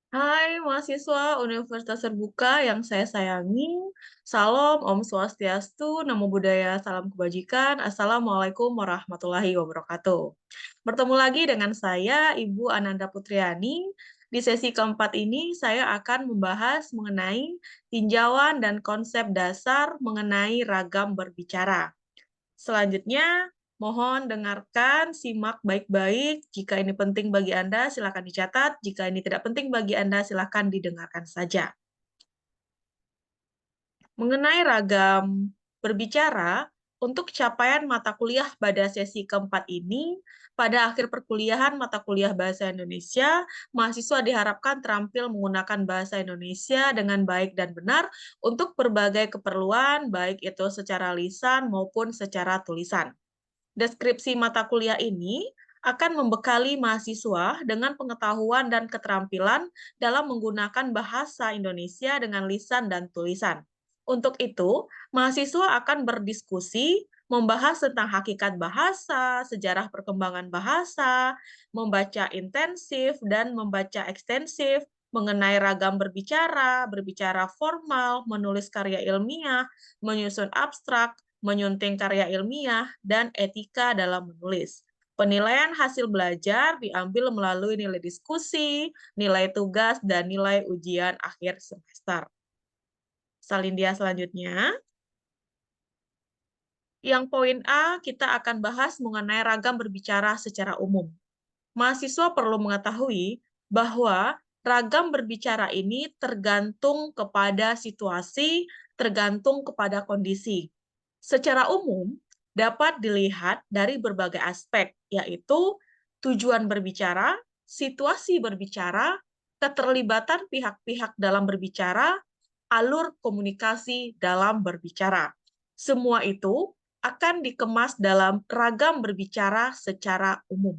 Hai mahasiswa Universitas Terbuka yang saya sayangi. Salam, Om Swastiastu, Namo Buddhaya, Salam Kebajikan. Assalamualaikum warahmatullahi wabarakatuh. Bertemu lagi dengan saya, Ibu Ananda Putriani. Di sesi keempat ini, saya akan membahas mengenai tinjauan dan konsep dasar mengenai ragam berbicara. Selanjutnya, mohon dengarkan, simak baik-baik. Jika ini penting bagi Anda, silakan dicatat. Jika ini tidak penting bagi Anda, silakan didengarkan saja. Mengenai ragam berbicara, untuk capaian mata kuliah pada sesi keempat ini, pada akhir perkuliahan mata kuliah Bahasa Indonesia, mahasiswa diharapkan terampil menggunakan bahasa Indonesia dengan baik dan benar untuk berbagai keperluan, baik itu secara lisan maupun secara tulisan. Deskripsi mata kuliah ini akan membekali mahasiswa dengan pengetahuan dan keterampilan dalam menggunakan bahasa Indonesia dengan lisan dan tulisan. Untuk itu, mahasiswa akan berdiskusi, membahas tentang hakikat bahasa, sejarah perkembangan bahasa, membaca intensif dan membaca ekstensif, mengenai ragam berbicara, berbicara formal, menulis karya ilmiah, menyusun abstrak, menyunting karya ilmiah, dan etika dalam menulis. Penilaian hasil belajar diambil melalui nilai diskusi, nilai tugas, dan nilai ujian akhir semester. Salindia selanjutnya. Yang poin A, kita akan bahas mengenai ragam berbicara secara umum. Mahasiswa perlu mengetahui bahwa ragam berbicara ini tergantung kepada situasi, tergantung kepada kondisi. Secara umum, dapat dilihat dari berbagai aspek, yaitu tujuan berbicara, situasi berbicara, keterlibatan pihak-pihak dalam berbicara, alur komunikasi dalam berbicara. Semua itu akan dikemas dalam ragam berbicara secara umum.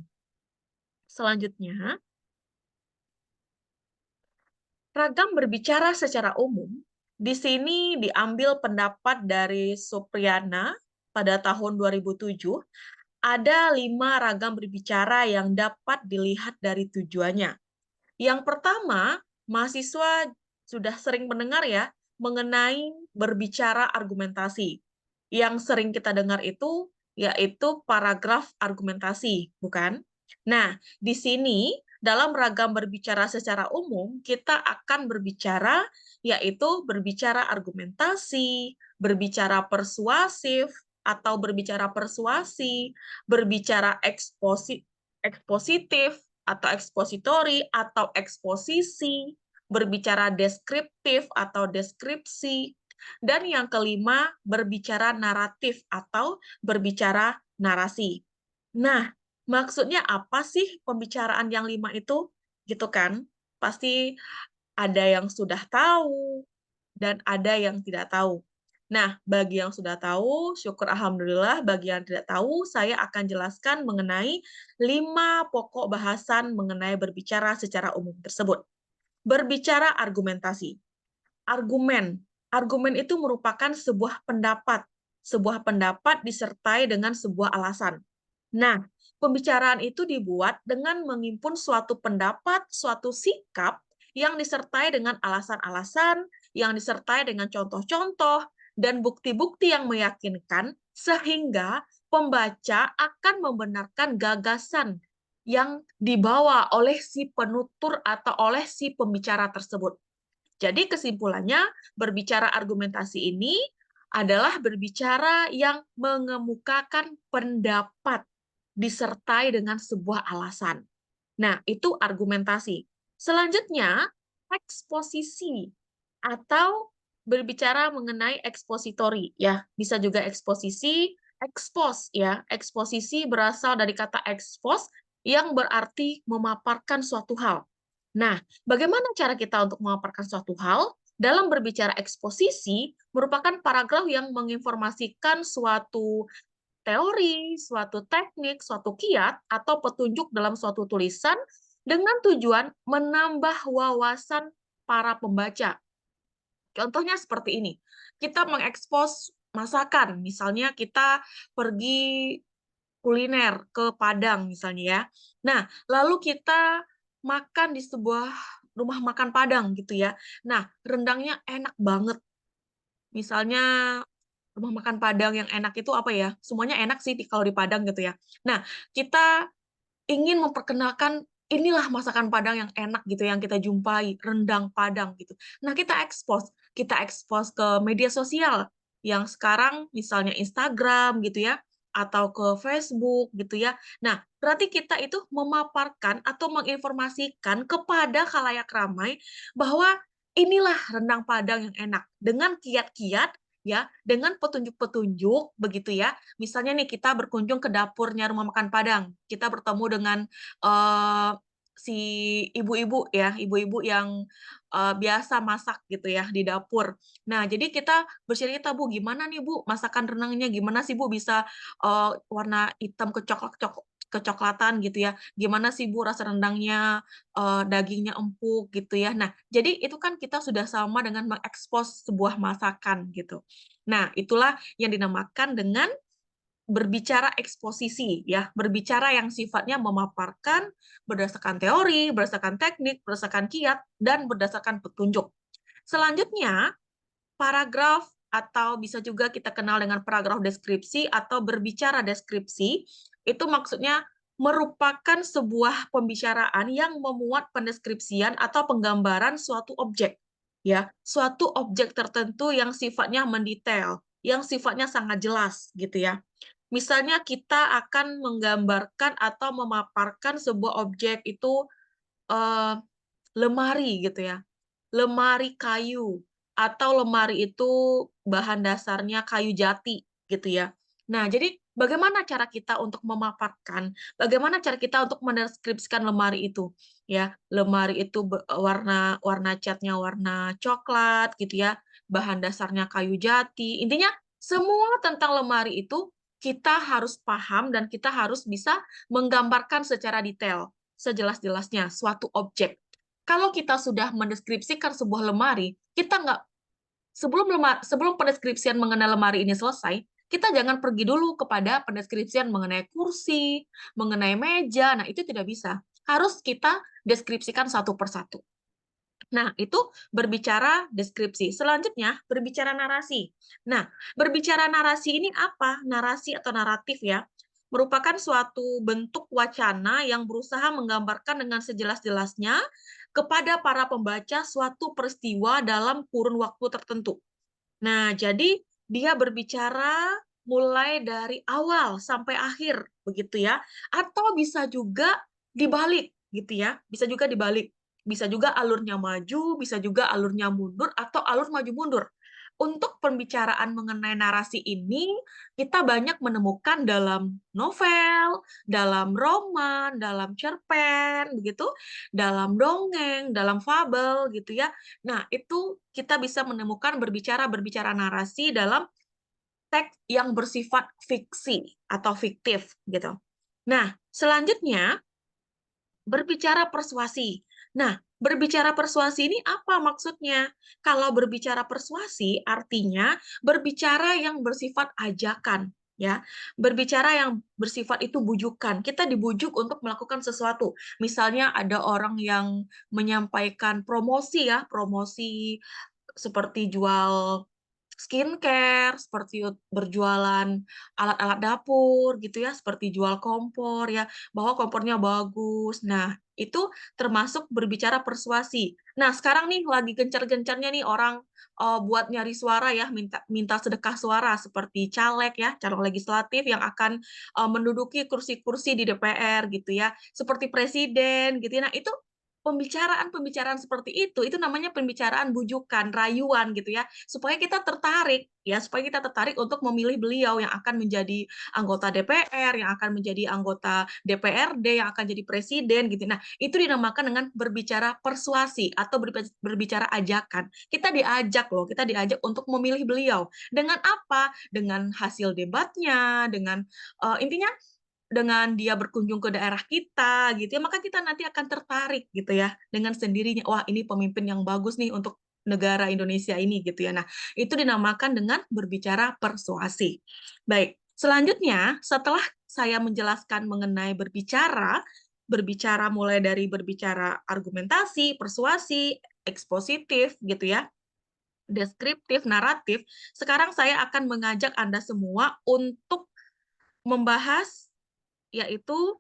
Selanjutnya, ragam berbicara secara umum, di sini diambil pendapat dari Supriyana pada tahun 2007, ada 5 ragam berbicara yang dapat dilihat dari tujuannya. Yang pertama, mahasiswa sudah sering mendengar ya, mengenai berbicara argumentasi. Yang sering kita dengar itu, yaitu paragraf argumentasi, bukan? Nah, di sini, dalam ragam berbicara secara umum, kita akan berbicara, yaitu berbicara argumentasi, berbicara persuasif, atau berbicara persuasi, berbicara ekspositif, atau ekspositori, atau eksposisi, berbicara deskriptif atau deskripsi, dan yang kelima, berbicara naratif atau berbicara narasi. Nah, maksudnya apa sih pembicaraan yang 5 itu? Gitu kan? Pasti ada yang sudah tahu dan ada yang tidak tahu. Nah, bagi yang sudah tahu, syukur alhamdulillah. Bagi yang tidak tahu, saya akan jelaskan mengenai 5 pokok bahasan mengenai berbicara secara umum tersebut. Berbicara argumentasi. Argumen. Argumen itu merupakan sebuah pendapat disertai dengan sebuah alasan. Nah, pembicaraan itu dibuat dengan menghimpun suatu pendapat, suatu sikap yang disertai dengan alasan-alasan, yang disertai dengan contoh-contoh, dan bukti-bukti yang meyakinkan, sehingga pembaca akan membenarkan gagasan yang dibawa oleh si penutur atau oleh si pembicara tersebut. Jadi kesimpulannya, berbicara argumentasi ini adalah berbicara yang mengemukakan pendapat disertai dengan sebuah alasan. Nah, itu argumentasi. Selanjutnya, eksposisi atau berbicara mengenai ekspositori ya, bisa juga eksposisi, ekspos ya. Eksposisi berasal dari kata ekspos yang berarti memaparkan suatu hal. Nah, bagaimana cara kita untuk memaparkan suatu hal? Dalam berbicara eksposisi merupakan paragraf yang menginformasikan suatu teori, suatu teknik, suatu kiat, atau petunjuk dalam suatu tulisan dengan tujuan menambah wawasan para pembaca. Contohnya seperti ini, kita mengekspos masakan, misalnya kita pergi kuliner ke Padang misalnya ya. Nah, lalu kita makan di sebuah rumah makan Padang gitu ya. Nah, rendangnya enak banget. Misalnya rumah makan Padang yang enak itu apa ya? Semuanya enak sih kalau di Padang gitu ya. Nah, kita ingin memperkenalkan inilah masakan Padang yang enak gitu yang kita jumpai, rendang Padang gitu. Nah, kita expose ke media sosial yang sekarang misalnya Instagram gitu ya, atau ke Facebook gitu ya. Nah, berarti kita itu memaparkan atau menginformasikan kepada khalayak ramai bahwa inilah rendang Padang yang enak dengan kiat-kiat ya, dengan petunjuk-petunjuk begitu ya. Misalnya nih kita berkunjung ke dapurnya rumah makan Padang, kita bertemu dengan, eee, si ibu-ibu ya, ibu-ibu yang, biasa masak gitu ya di dapur. Nah, jadi kita bercerita, "Bu, gimana nih Bu masakan renangnya? Gimana sih Bu bisa, warna hitam kecoklatan gitu ya? Gimana sih Bu rasa rendangnya, dagingnya empuk?" Gitu ya. Nah, jadi itu kan kita sudah sama dengan mengekspos sebuah masakan gitu. Nah, itulah yang dinamakan dengan berbicara eksposisi ya, berbicara yang sifatnya memaparkan berdasarkan teori, berdasarkan teknik, berdasarkan kiat, dan berdasarkan petunjuk. Selanjutnya, paragraf atau bisa juga kita kenal dengan paragraf deskripsi atau berbicara deskripsi, itu maksudnya merupakan sebuah pembicaraan yang memuat pendeskripsian atau penggambaran suatu objek, ya, suatu objek tertentu yang sifatnya mendetail, yang sifatnya sangat jelas gitu ya. Misalnya kita akan menggambarkan atau memaparkan sebuah objek itu, eee, lemari gitu ya, lemari kayu, atau lemari itu bahan dasarnya kayu jati gitu ya. Nah, jadi bagaimana cara kita untuk memaparkan, bagaimana cara kita untuk mendeskripsikan lemari itu, ya. Lemari itu warna warna catnya warna coklat gitu ya, bahan dasarnya kayu jati, intinya semua tentang lemari itu kita harus paham dan kita harus bisa menggambarkan secara detail, sejelas-jelasnya suatu objek. Kalau kita sudah mendeskripsikan sebuah lemari, kita nggak sebelum pendeskripsian mengenai lemari ini selesai, kita jangan pergi dulu kepada pendeskripsian mengenai kursi, mengenai meja. Nah, itu tidak bisa. Harus kita deskripsikan satu persatu. Nah, itu berbicara deskripsi. Selanjutnya, berbicara narasi. Nah, berbicara narasi ini apa? Narasi atau naratif ya, merupakan suatu bentuk wacana yang berusaha menggambarkan dengan sejelas-jelasnya kepada para pembaca suatu peristiwa dalam kurun waktu tertentu. Nah, jadi dia berbicara mulai dari awal sampai akhir, begitu ya. Atau bisa juga dibalik, gitu ya. Bisa juga dibalik. Bisa juga alurnya maju, bisa juga alurnya mundur, atau alur maju mundur. Untuk pembicaraan mengenai narasi ini, kita banyak menemukan dalam novel, dalam roman, dalam cerpen, begitu, dalam dongeng, dalam fabel, gitu ya. Nah, itu kita bisa menemukan berbicara narasi dalam teks yang bersifat fiksi atau fiktif gitu. Nah, selanjutnya berbicara persuasi. Nah, berbicara persuasi ini apa maksudnya? Kalau berbicara persuasi artinya berbicara yang bersifat ajakan, ya. Berbicara yang bersifat itu bujukan. Kita dibujuk untuk melakukan sesuatu. Misalnya ada orang yang menyampaikan promosi ya, promosi seperti jual skincare, seperti berjualan alat-alat dapur gitu ya, seperti jual kompor ya, bahwa kompornya bagus. Nah, itu termasuk berbicara persuasi. Nah, sekarang nih lagi gencar-gencarnya nih orang, buat nyari suara ya, minta minta sedekah suara seperti caleg ya, calon legislatif yang akan, menduduki kursi-kursi di DPR gitu ya, seperti presiden gitu ya. Nah, itu pembicaraan-pembicaraan seperti itu namanya pembicaraan bujukan, rayuan gitu ya, supaya kita tertarik ya, supaya kita tertarik untuk memilih beliau yang akan menjadi anggota DPR, yang akan menjadi anggota DPRD, yang akan jadi presiden gitu. Nah, itu dinamakan dengan berbicara persuasi atau berbicara ajakan. Kita diajak loh, kita diajak untuk memilih beliau. Dengan apa? Dengan hasil debatnya, dengan, intinya dengan dia berkunjung ke daerah kita gitu ya, maka kita nanti akan tertarik gitu ya, dengan sendirinya, "Wah, ini pemimpin yang bagus nih untuk negara Indonesia ini," gitu ya. Nah, itu dinamakan dengan berbicara persuasi. Baik, selanjutnya setelah saya menjelaskan mengenai berbicara, berbicara mulai dari berbicara argumentasi, persuasi, ekspositif gitu ya, deskriptif, naratif. Sekarang saya akan mengajak Anda semua untuk membahas yaitu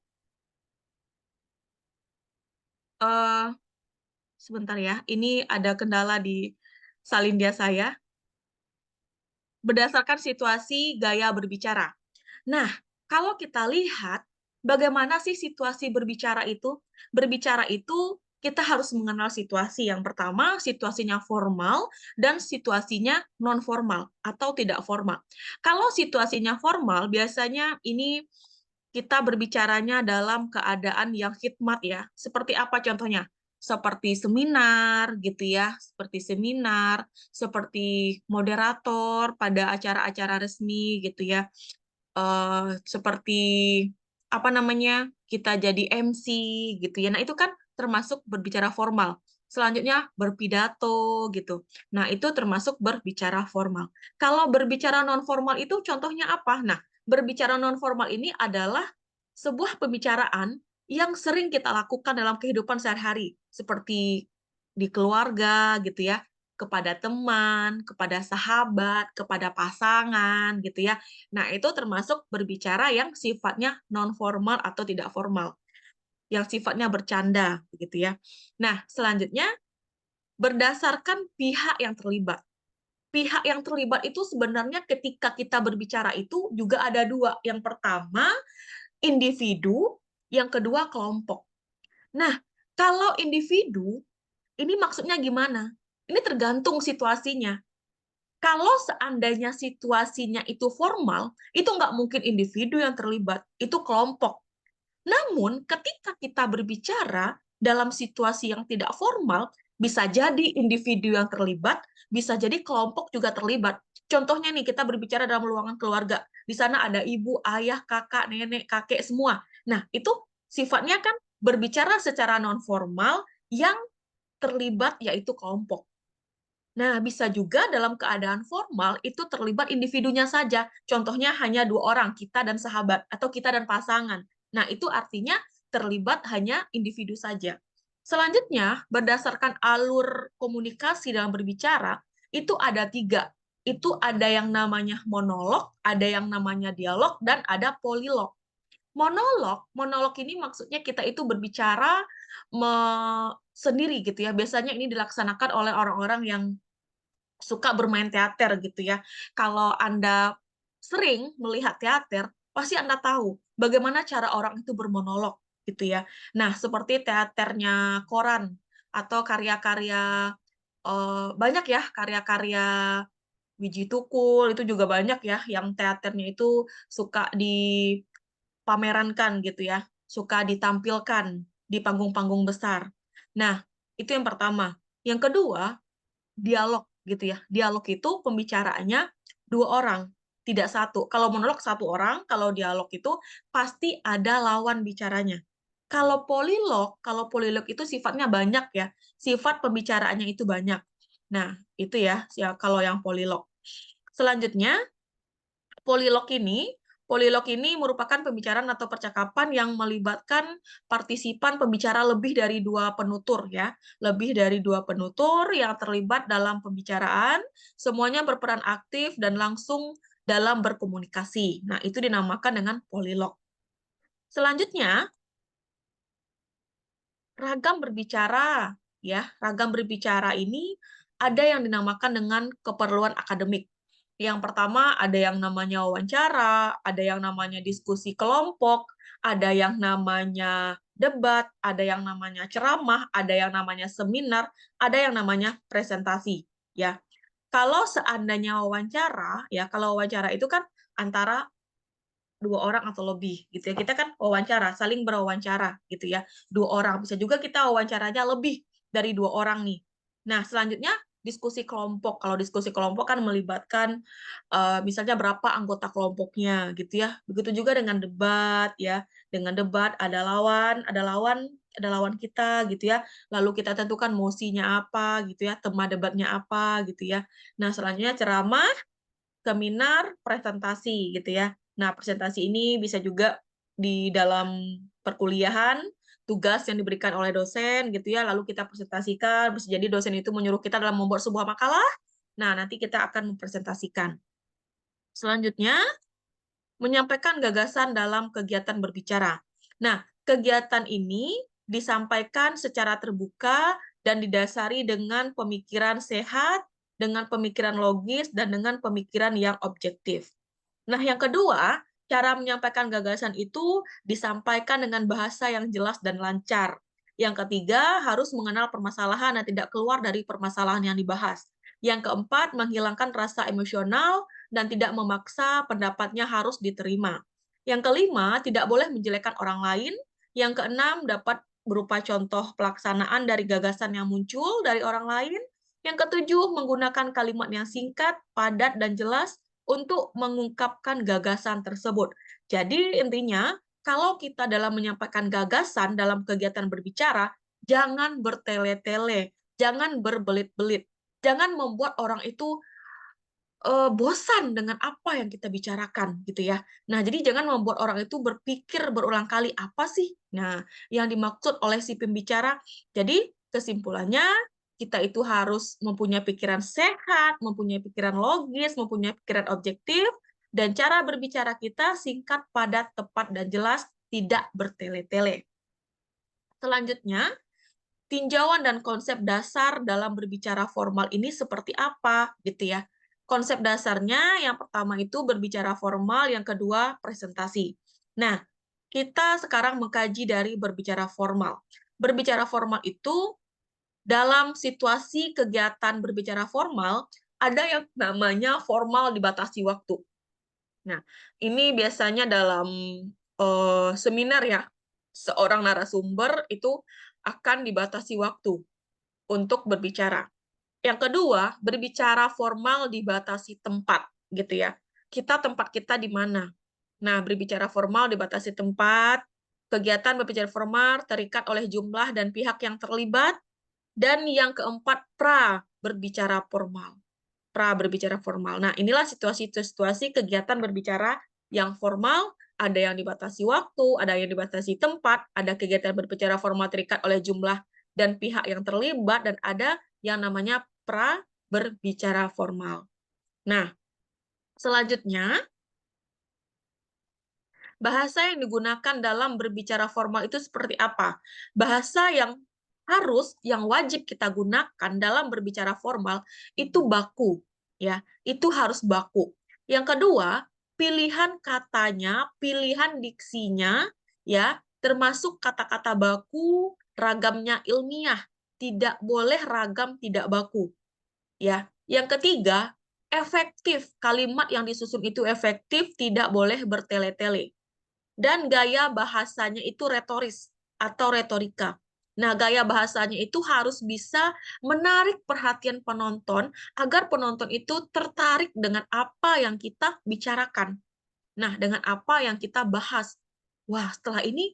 eh, sebentar ya, ini ada kendala di salindia saya. Berdasarkan situasi gaya berbicara. Nah, kalau kita lihat bagaimana sih situasi berbicara itu? Berbicara itu kita harus mengenal situasi. Yang pertama, situasinya formal dan situasinya non formal atau tidak formal. Kalau situasinya formal, biasanya ini kita berbicaranya dalam keadaan yang khidmat ya. Seperti apa contohnya? Seperti seminar gitu ya, seperti moderator pada acara-acara resmi gitu ya. Seperti apa namanya? Kita jadi MC gitu ya. Nah, itu kan termasuk berbicara formal. Selanjutnya berpidato gitu. Nah, itu termasuk berbicara formal. Kalau berbicara non formal itu contohnya apa? Nah, berbicara non formal ini adalah sebuah pembicaraan yang sering kita lakukan dalam kehidupan sehari-hari, seperti di keluarga gitu ya, kepada teman, kepada sahabat, kepada pasangan gitu ya. Nah, itu termasuk berbicara yang sifatnya non formal atau tidak formal, yang sifatnya bercanda begitu ya. Nah, selanjutnya berdasarkan pihak yang terlibat. Pihak yang terlibat itu sebenarnya ketika kita berbicara itu juga ada dua. Yang pertama, individu, yang kedua kelompok. Nah, kalau individu, ini maksudnya gimana? Ini tergantung situasinya. Kalau seandainya situasinya itu formal, itu nggak mungkin individu yang terlibat, itu kelompok. Namun, ketika kita berbicara dalam situasi yang tidak formal, bisa jadi individu yang terlibat, bisa jadi kelompok juga terlibat. Contohnya nih, kita berbicara dalam ruangan keluarga. Di sana ada ibu, ayah, kakak, nenek, kakek, semua. Nah, itu sifatnya kan berbicara secara non-formal yang terlibat yaitu kelompok. Nah, bisa juga dalam keadaan formal itu terlibat individunya saja. Contohnya hanya 2 orang, kita dan sahabat, atau kita dan pasangan. Nah, itu artinya terlibat hanya individu saja. Selanjutnya, berdasarkan alur komunikasi dalam berbicara, itu ada 3. Itu ada yang namanya monolog, ada yang namanya dialog, dan ada polilog. Monolog ini maksudnya kita itu berbicara sendiri gitu ya. Biasanya ini dilaksanakan oleh orang-orang yang suka bermain teater gitu ya. Kalau Anda sering melihat teater, pasti Anda tahu bagaimana cara orang itu bermonolog gitu ya. Nah, seperti teaternya Koran atau karya-karya banyak ya karya-karya Wiji Tukul itu juga banyak ya yang teaternya itu suka dipamerankan gitu ya, suka ditampilkan di panggung-panggung besar. Nah, itu yang pertama. Yang kedua, dialog gitu ya. Dialog itu pembicaraannya 2 orang, tidak satu. Kalau monolog 1 orang, kalau dialog itu pasti ada lawan bicaranya. Kalau polilog itu sifatnya banyak ya. Sifat pembicaraannya itu banyak. Nah, itu ya kalau yang polilog. Selanjutnya, Polilog ini polilog ini merupakan pembicaraan atau percakapan yang melibatkan partisipan pembicara lebih dari 2 penutur ya. Lebih dari 2 penutur yang terlibat dalam pembicaraan, semuanya berperan aktif dan langsung dalam berkomunikasi. Nah, itu dinamakan dengan polilog. Selanjutnya, ragam berbicara ya. Ragam berbicara ini ada yang dinamakan dengan keperluan akademik. Yang pertama ada yang namanya wawancara, ada yang namanya diskusi kelompok, ada yang namanya debat, ada yang namanya ceramah, ada yang namanya seminar, ada yang namanya presentasi ya. Kalau seandainya wawancara ya, kalau wawancara itu kan antara 2 orang atau lebih gitu ya. Kita kan wawancara, saling berwawancara gitu ya. 2 orang, bisa juga kita wawancaranya lebih dari 2 orang nih. Nah, selanjutnya diskusi kelompok. Kalau diskusi kelompok kan melibatkan misalnya berapa anggota kelompoknya gitu ya. Begitu juga dengan debat ya. Dengan debat ada lawan kita gitu ya. Lalu kita tentukan mosinya apa gitu ya, tema debatnya apa gitu ya. Nah, selanjutnya ceramah, seminar, presentasi gitu ya. Nah, presentasi ini bisa juga di dalam perkuliahan, tugas yang diberikan oleh dosen gitu ya, lalu kita presentasikan, bisa jadi dosen itu menyuruh kita dalam membuat sebuah makalah. Nah, nanti kita akan mempresentasikan. Selanjutnya, menyampaikan gagasan dalam kegiatan berbicara. Nah, kegiatan ini disampaikan secara terbuka dan didasari dengan pemikiran sehat, dengan pemikiran logis, dan dengan pemikiran yang objektif. Nah, yang kedua, cara menyampaikan gagasan itu disampaikan dengan bahasa yang jelas dan lancar. Yang ketiga, harus mengenal permasalahan dan tidak keluar dari permasalahan yang dibahas. Yang keempat, menghilangkan rasa emosional dan tidak memaksa pendapatnya harus diterima. Yang kelima, tidak boleh menjelekkan orang lain. Yang keenam, dapat berupa contoh pelaksanaan dari gagasan yang muncul dari orang lain. Yang ketujuh, menggunakan kalimat yang singkat, padat, dan jelas untuk mengungkapkan gagasan tersebut. Jadi intinya, kalau kita dalam menyampaikan gagasan dalam kegiatan berbicara, jangan bertele-tele, jangan berbelit-belit, jangan membuat orang itu bosan dengan apa yang kita bicarakan gitu ya. Nah, jadi jangan membuat orang itu berpikir berulang kali, "Apa sih?" Nah, yang dimaksud oleh si pembicara. Jadi kesimpulannya, kita itu harus mempunyai pikiran sehat, mempunyai pikiran logis, mempunyai pikiran objektif, dan cara berbicara kita singkat, padat, tepat, dan jelas, tidak bertele-tele. Selanjutnya, tinjauan dan konsep dasar dalam berbicara formal ini seperti apa, gitu ya. Konsep dasarnya yang pertama itu berbicara formal, yang kedua presentasi. Nah, kita sekarang mengkaji dari berbicara formal. Berbicara formal itu dalam situasi kegiatan berbicara formal, ada yang namanya formal dibatasi waktu. Nah, ini biasanya dalam seminar ya, seorang narasumber itu akan dibatasi waktu untuk berbicara. Yang kedua, berbicara formal dibatasi tempat, gitu ya. Tempat kita di mana? Nah, berbicara formal dibatasi tempat, kegiatan berbicara formal terikat oleh jumlah dan pihak yang terlibat, dan yang keempat, berbicara formal. Berbicara formal. Nah, inilah situasi-situasi kegiatan berbicara yang formal, ada yang dibatasi waktu, ada yang dibatasi tempat, ada kegiatan berbicara formal terikat oleh jumlah dan pihak yang terlibat, dan ada yang namanya berbicara formal. Nah, selanjutnya, bahasa yang digunakan dalam berbicara formal itu seperti apa? Bahasa yang yang wajib kita gunakan dalam berbicara formal itu baku, ya. Itu harus baku. Yang kedua, pilihan katanya, pilihan diksinya, ya, termasuk kata-kata baku, ragamnya ilmiah, tidak boleh ragam tidak baku, ya. Yang ketiga, efektif. Kalimat yang disusun itu efektif, tidak boleh bertele-tele. Dan gaya bahasanya itu retoris atau retorika. Nah, gaya bahasanya itu harus bisa menarik perhatian penonton agar penonton itu tertarik dengan apa yang kita bicarakan. Nah, dengan apa yang kita bahas. Wah, setelah ini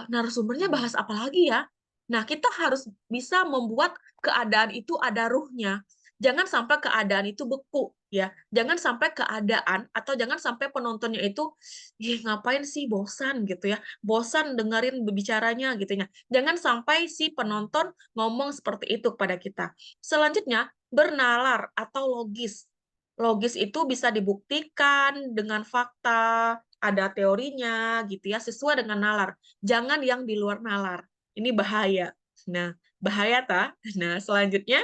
narasumbernya bahas apa lagi ya? Nah, kita harus bisa membuat keadaan itu ada ruhnya. Jangan sampai keadaan itu beku, ya. Jangan sampai keadaan atau jangan sampai penontonnya itu, "Ih, ngapain sih, bosan," gitu ya. Bosan dengerin berbicaranya gitu ya. Jangan sampai si penonton ngomong seperti itu kepada kita. Selanjutnya, bernalar atau logis. Logis itu bisa dibuktikan dengan fakta, ada teorinya gitu ya, sesuai dengan nalar. Jangan yang di luar nalar. Ini bahaya. Nah, bahaya ta? Nah, selanjutnya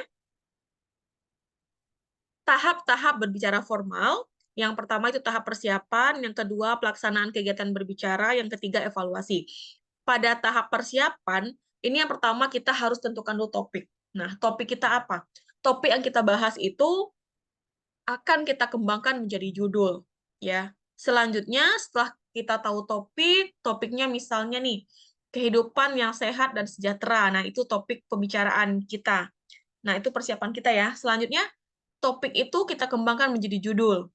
tahap-tahap berbicara formal. Yang pertama itu tahap persiapan, yang kedua pelaksanaan kegiatan berbicara, yang ketiga evaluasi. Pada tahap persiapan, ini yang pertama kita harus tentukan dulu topik. Nah, topik kita apa? Topik yang kita bahas itu akan kita kembangkan menjadi judul, ya. Selanjutnya, setelah kita tahu topik, topiknya misalnya nih, kehidupan yang sehat dan sejahtera. Nah, itu topik pembicaraan kita. Nah, itu persiapan kita ya. Selanjutnya, topik itu kita kembangkan menjadi judul,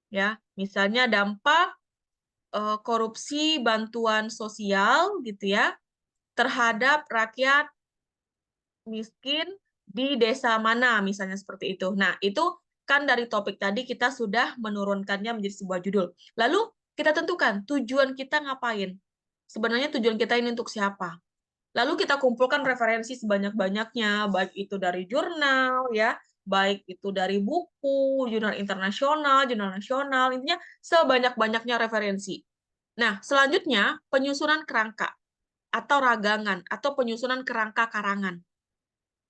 ya. Misalnya dampak korupsi bantuan sosial gitu ya terhadap rakyat miskin di desa mana, misalnya seperti itu. Nah, itu kan dari topik tadi kita sudah menurunkannya menjadi sebuah judul. Lalu kita tentukan tujuan kita ngapain. Sebenarnya tujuan kita ini untuk siapa? Lalu kita kumpulkan referensi sebanyak-banyaknya, baik itu dari jurnal, ya, baik itu dari buku, jurnal internasional, jurnal nasional, intinya sebanyak-banyaknya referensi. Nah, selanjutnya penyusunan kerangka atau ragangan atau penyusunan kerangka karangan.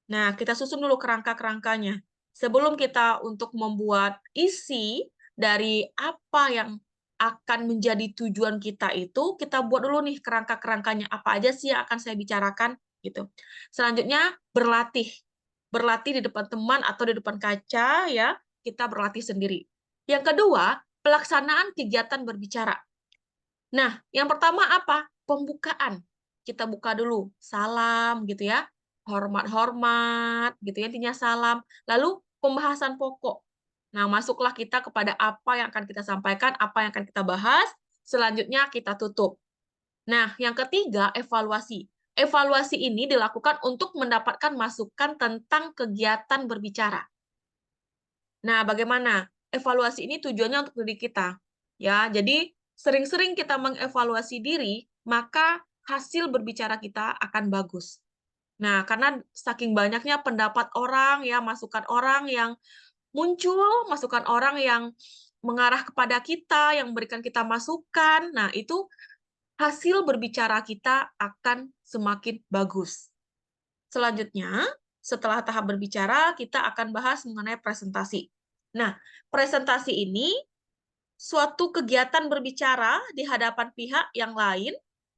Nah, kita susun dulu kerangka-kerangkanya. Sebelum kita untuk membuat isi dari apa yang akan menjadi tujuan kita itu, kita buat dulu nih kerangka-kerangkanya. Apa aja sih yang akan saya bicarakan, gitu. Selanjutnya, berlatih. Berlatih di depan teman atau di depan kaca, ya. Kita berlatih sendiri. Yang kedua, pelaksanaan kegiatan berbicara. Nah, yang pertama apa? Pembukaan. Kita buka dulu, salam gitu ya, hormat-hormat gitu ya, intinya salam. Lalu pembahasan pokok. Nah, masuklah kita kepada apa yang akan kita sampaikan, apa yang akan kita bahas, selanjutnya kita tutup. Nah, yang ketiga, evaluasi. Evaluasi ini dilakukan untuk mendapatkan masukan tentang kegiatan berbicara. Nah, bagaimana? Evaluasi ini tujuannya untuk diri kita. Ya, jadi sering-sering kita mengevaluasi diri, maka hasil berbicara kita akan bagus. Nah, karena saking banyaknya pendapat orang ya, masukan orang yang muncul, masukan orang yang mengarah kepada kita, yang memberikan kita masukan. Nah, itu hasil berbicara kita akan semakin bagus. Selanjutnya, setelah tahap berbicara, kita akan bahas mengenai presentasi. Nah, presentasi ini suatu kegiatan berbicara di hadapan pihak yang lain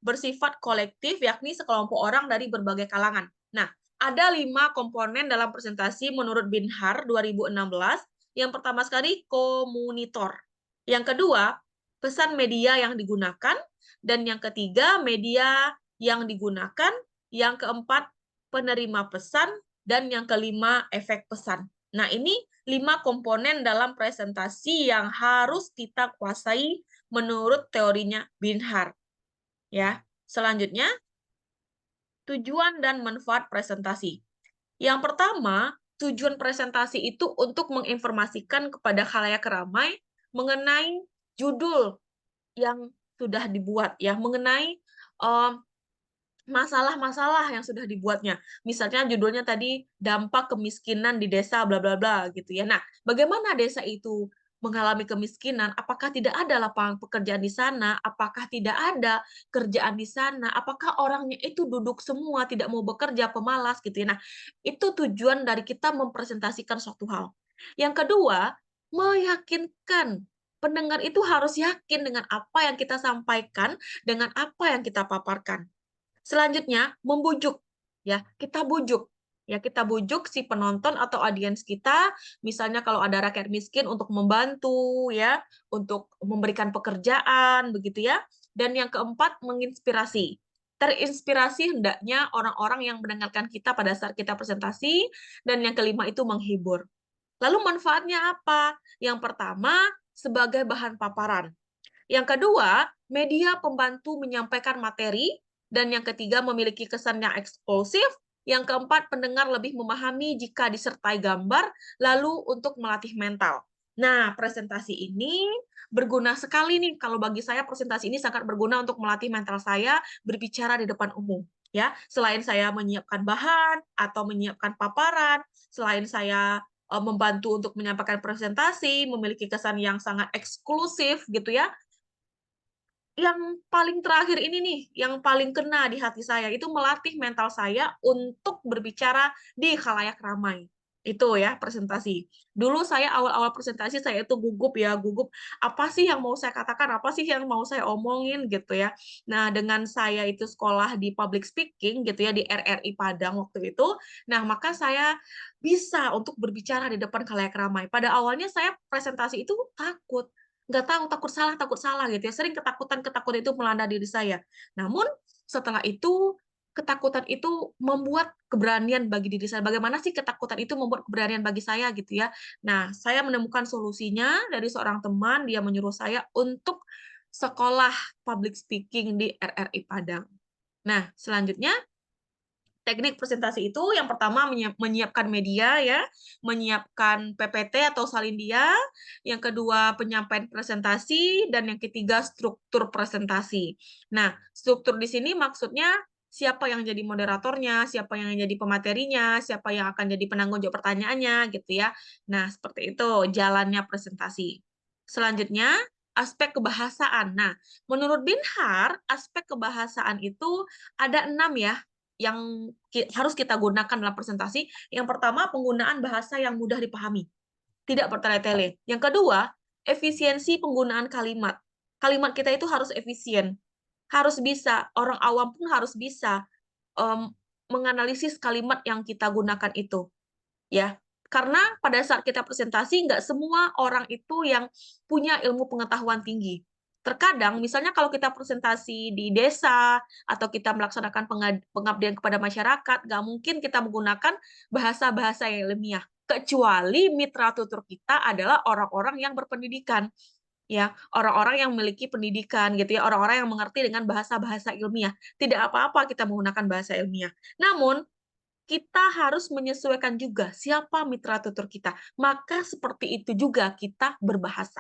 bersifat kolektif, yakni sekelompok orang dari berbagai kalangan. Nah, ada 5 komponen dalam presentasi menurut Binhar 2016. Yang pertama sekali, komunitor. Yang kedua, pesan media yang digunakan. Dan yang ketiga, media yang digunakan. Yang keempat, penerima pesan. Dan yang kelima, efek pesan. Nah, ini 5 komponen dalam presentasi yang harus kita kuasai menurut teorinya Binhar. Ya. Selanjutnya, tujuan dan manfaat presentasi. Yang pertama, tujuan presentasi itu untuk menginformasikan kepada khalayak ramai mengenai judul yang sudah dibuat, ya, mengenai masalah-masalah yang sudah dibuatnya. Misalnya judulnya tadi dampak kemiskinan di desa bla bla bla gitu ya. Nah, bagaimana desa itu mengalami kemiskinan? Apakah tidak ada lapangan pekerjaan di sana? Apakah tidak ada kerjaan di sana? Apakah orangnya itu duduk semua tidak mau bekerja, pemalas gitu ya. Nah, itu tujuan dari kita mempresentasikan suatu hal. Yang kedua, meyakinkan pendengar itu harus yakin dengan apa yang kita sampaikan, dengan apa yang kita paparkan. Selanjutnya, membujuk. Ya, kita bujuk. Ya, kita bujuk si penonton atau audiens kita, misalnya kalau ada rakyat miskin untuk membantu, ya, untuk memberikan pekerjaan, begitu ya. Dan yang keempat, menginspirasi. Terinspirasi hendaknya orang-orang yang mendengarkan kita pada saat kita presentasi, dan yang kelima itu menghibur. Lalu manfaatnya apa? Yang pertama, sebagai bahan paparan. Yang kedua, media pembantu menyampaikan materi. Dan yang ketiga, memiliki kesan yang eksklusif. Yang keempat, pendengar lebih memahami jika disertai gambar, lalu untuk melatih mental. Nah, presentasi ini berguna sekali nih. Kalau bagi saya, presentasi ini sangat berguna untuk melatih mental saya berbicara di depan umum. Ya, selain saya menyiapkan bahan atau menyiapkan paparan, selain saya membantu untuk menyampaikan presentasi, memiliki kesan yang sangat eksklusif gitu ya, yang paling terakhir ini nih, yang paling kena di hati saya, itu melatih mental saya untuk berbicara di khalayak ramai. Itu ya, presentasi. Dulu saya awal-awal presentasi, saya itu gugup ya, gugup, apa sih yang mau saya katakan, apa sih yang mau saya omongin, gitu ya. Nah, dengan saya itu sekolah di public speaking, gitu ya, di RRI Padang waktu itu, nah, maka saya bisa untuk berbicara di depan khalayak ramai. Pada awalnya saya presentasi itu takut, nggak tahu, takut salah gitu ya, sering ketakutan-ketakutan itu melanda diri saya. Namun setelah itu, ketakutan itu membuat keberanian bagi diri saya. Bagaimana sih ketakutan itu membuat keberanian bagi saya gitu ya. Nah, saya menemukan solusinya dari seorang teman, dia menyuruh saya untuk sekolah public speaking di RRI Padang. Nah, selanjutnya teknik presentasi itu yang pertama menyiapkan media ya, menyiapkan PPT atau salindia, yang kedua penyampaian presentasi, dan yang ketiga struktur presentasi. Nah, struktur di sini maksudnya siapa yang jadi moderatornya, siapa yang jadi pematerinya, siapa yang akan jadi penanggung jawab pertanyaannya, gitu ya. Nah, seperti itu jalannya presentasi. Selanjutnya, aspek kebahasaan. Nah, menurut Binhar, aspek kebahasaan itu ada 6 ya, yang harus kita gunakan dalam presentasi. Yang pertama, penggunaan bahasa yang mudah dipahami, tidak bertele-tele. Yang kedua, efisiensi penggunaan kalimat. Kalimat kita itu harus efisien, harus bisa, orang awam pun harus bisa menganalisis kalimat yang kita gunakan itu, ya. Karena pada saat kita presentasi, nggak semua orang itu yang punya ilmu pengetahuan tinggi. Terkadang, misalnya kalau kita presentasi di desa, atau kita melaksanakan pengabdian kepada masyarakat, nggak mungkin kita menggunakan bahasa-bahasa yang ilmiah. Kecuali mitra tutur kita adalah orang-orang yang berpendidikan. Ya, orang-orang yang memiliki pendidikan gitu ya, orang-orang yang mengerti dengan bahasa-bahasa ilmiah. Tidak apa-apa kita menggunakan bahasa ilmiah. Namun, kita harus menyesuaikan juga siapa mitra tutur kita. Maka seperti itu juga kita berbahasa.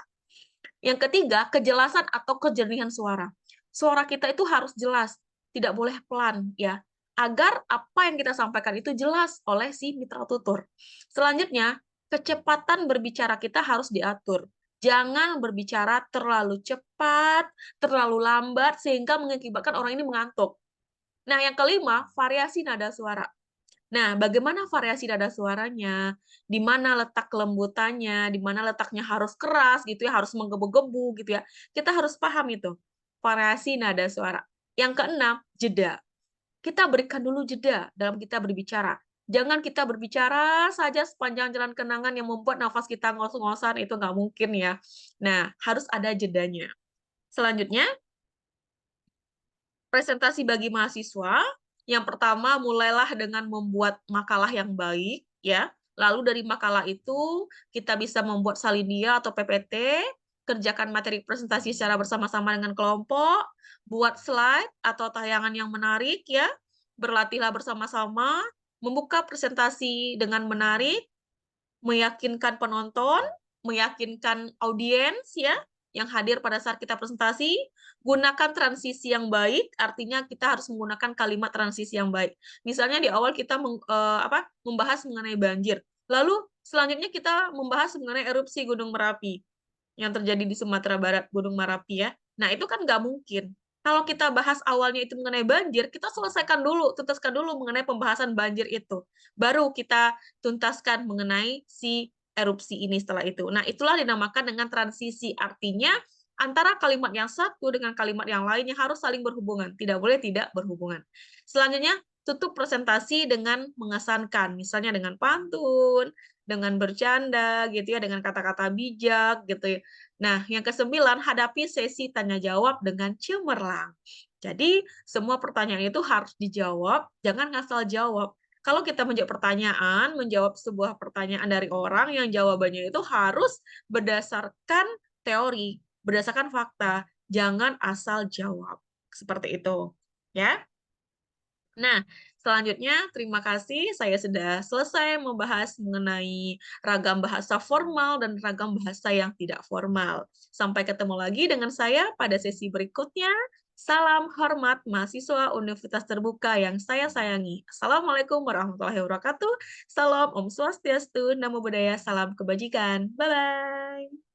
Yang ketiga, kejelasan atau kejernihan suara. Suara kita itu harus jelas, tidak boleh pelan ya, agar apa yang kita sampaikan itu jelas oleh si mitra tutur. Selanjutnya, kecepatan berbicara kita harus diatur. Jangan berbicara terlalu cepat, terlalu lambat, sehingga mengakibatkan orang ini mengantuk. Nah, yang kelima, variasi nada suara. Nah, bagaimana variasi nada suaranya, di mana letak kelembutannya, di mana letaknya harus keras gitu ya, harus menggebu-gebu gitu ya. Kita harus paham itu, variasi nada suara. Yang keenam, jeda. Kita berikan dulu jeda dalam kita berbicara. Jangan kita berbicara saja sepanjang jalan kenangan yang membuat nafas kita ngos-ngosan, itu nggak mungkin ya. Nah, harus ada jedanya. Selanjutnya, presentasi bagi mahasiswa, yang pertama mulailah dengan membuat makalah yang baik, ya. Lalu dari makalah itu kita bisa membuat salinia atau PPT, kerjakan materi presentasi secara bersama-sama dengan kelompok, buat slide atau tayangan yang menarik, ya. Berlatihlah bersama-sama, membuka presentasi dengan menarik, meyakinkan penonton, meyakinkan audiens ya, yang hadir pada saat kita presentasi, gunakan transisi yang baik, artinya kita harus menggunakan kalimat transisi yang baik. Misalnya di awal kita membahas mengenai banjir, lalu selanjutnya kita membahas mengenai erupsi Gunung Merapi yang terjadi di Sumatera Barat, Gunung Merapi ya. Nah, itu kan nggak mungkin. Kalau kita bahas awalnya itu mengenai banjir, kita selesaikan dulu, tuntaskan dulu mengenai pembahasan banjir itu. Baru kita tuntaskan mengenai si erupsi ini setelah itu. Nah, itulah dinamakan dengan transisi. Artinya, antara kalimat yang satu dengan kalimat yang lainnya harus saling berhubungan. Tidak boleh tidak berhubungan. Selanjutnya, tutup presentasi dengan mengesankan. Misalnya dengan pantun, dengan bercanda, gitu ya, dengan kata-kata bijak, gitu ya. Nah, yang kesembilan, hadapi sesi tanya jawab dengan cemerlang. Jadi, semua pertanyaan itu harus dijawab, jangan ngasal jawab. Kalau kita menjawab pertanyaan, menjawab sebuah pertanyaan dari orang yang jawabannya itu harus berdasarkan teori, berdasarkan fakta, jangan asal jawab. Seperti itu. Ya. Nah, selanjutnya terima kasih saya sudah selesai membahas mengenai ragam bahasa formal dan ragam bahasa yang tidak formal. Sampai ketemu lagi dengan saya pada sesi berikutnya. Salam hormat mahasiswa Universitas Terbuka yang saya sayangi. Assalamualaikum warahmatullahi wabarakatuh. Salam Om Swastiastu, Namo Buddhaya, salam kebajikan. Bye-bye.